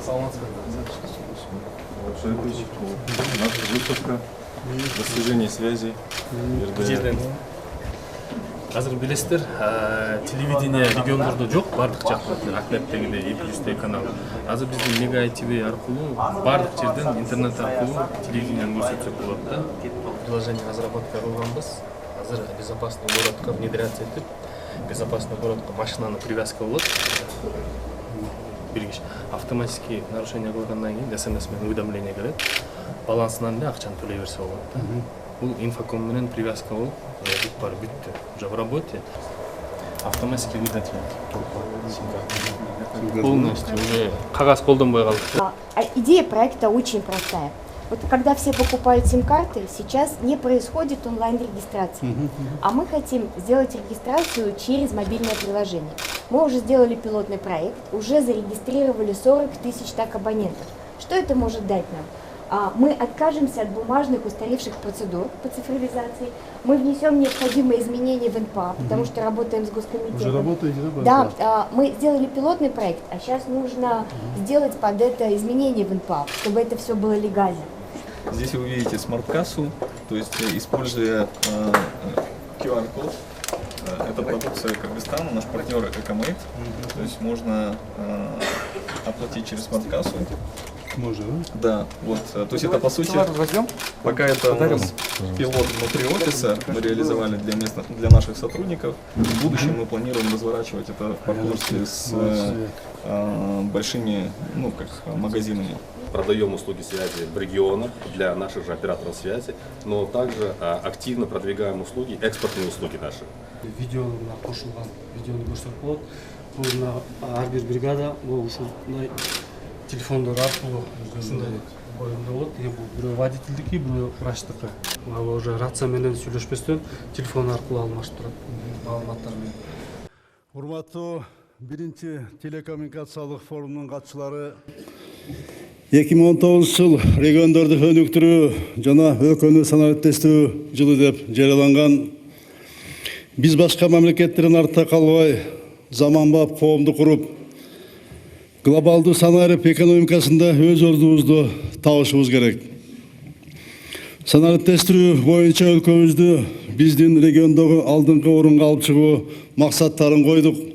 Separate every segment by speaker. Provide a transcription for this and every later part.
Speaker 1: Наша выставка достижений связи.
Speaker 2: Азыр билесиздер, телевидение региондордо жок, бардык жакта, Акнеттегидей 200 канал. Азыр биздин Мега ТВ аркылуу бардык жерден интернет аркылуу телевидениени көрсөтсөк болот да. Приложение разработка кылганбыз. Азыр безопасный городко внедряться этип, безопасный городко машинаны привязка болот. Биргиш автоматически нарушение кылгандан кийин СМС менен уведомление келет. Балансынан эле акчаны төлөй берсе болот да. Бул инфоком менен привязка болуп, баары бүттү. Уже в работе. Автоматически выдать. Полностью уже кагаз колдонбой калды.
Speaker 3: Идея проекта очень простая. Вот когда все покупают сим-карты, сейчас не происходит онлайн-регистрация. А мы хотим сделать регистрацию через мобильное приложение. Мы уже сделали пилотный проект, уже зарегистрировали 40 тысяч так абонентов. Что это может дать нам? Мы откажемся от бумажных устаревших процедур по цифровизации. Мы внесем необходимые изменения в НПА, потому что работаем с госкомитетом.
Speaker 4: Уже работаете, да?
Speaker 3: Да, мы сделали пилотный проект, а сейчас нужно сделать под это изменения в НПА, чтобы это все было легально.
Speaker 5: Здесь вы увидите смарт-кассу, то есть используя QR-код, это продукция Кыргызстана, наш партнер Экомейт, то есть можно оплатить через смарт-кассу.
Speaker 4: Можно, да?
Speaker 5: Да, вот, то есть это по сути, пока это у нас пилот внутри офиса мы реализовали для наших сотрудников, в будущем мы планируем разворачивать это в партнерстве с большими, магазинами.
Speaker 6: Продаем услуги связи в регионах для наших же операторов связи, но также активно продвигаем услуги, экспортные услуги наши.
Speaker 7: Видеоны кошулган, видеоны көрсөтүп болот. Бул ар бир бригада ушундай телефондор аркылуу ушундай боюнда болот. Бул бирөө водительдики, бирөө врачтыкы. Ал уже рация менен сүйлөшпөстөн телефон аркылуу алмашып турат маалыматтар менен.
Speaker 4: Урматтуу биринчи телекоммуникациялык форумдун катчылары 2019 жыл региондорду өнүктүрүү жана өлкөнү санариптештирүү жылы деп жарыяланган. Биз башка мамлекеттерден артта калбай, заманбап коомду куруп, глобалдуу санарип экономикасында өз ордубузду табышыбыз керек. Санариптештирүү боюнча өлкөбүздү биздин региондогу алдыңкы орунга алып чыгуу максаттарын койдук.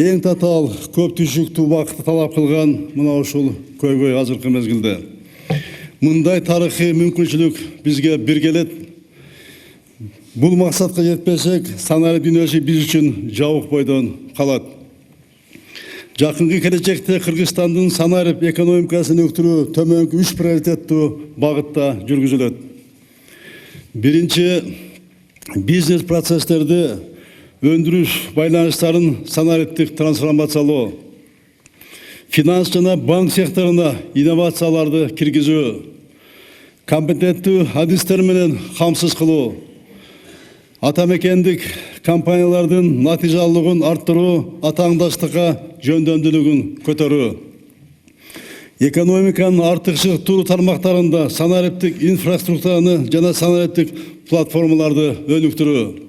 Speaker 4: Эң татаал көп түшүктүү убакытты талап кылган мына ушул көйгөй азыркы мезгилде. Мындай тарыхый мүмкүнчүлүк бизге бир келет. Бул максатка жетпесек, санарип дүйнөсү биз үчүн жабык бойдон калат. Жакынкы келечекте Кыргызстандын санарип экономикасын өктүрүү төмөнкү 3 приоритеттүү багытта жүргүзүлөт. Биринчи, бизнес процесстерди өндүрүш байланыштарын санариптик трансформациялоо, финанс жана банк секторуна инновацияларды киргизүү, компетенттүү адистер менен камсыз кылуу, атамекендик компаниялардын натыйжалуулугун арттыруу, атааңдаштыкка жөндөмдүүлүгүн көтөрүү, экономиканын артыкчылыктуу тармактарында санариптик инфраструктураны жана санариптик платформаларды өнүктүрүү,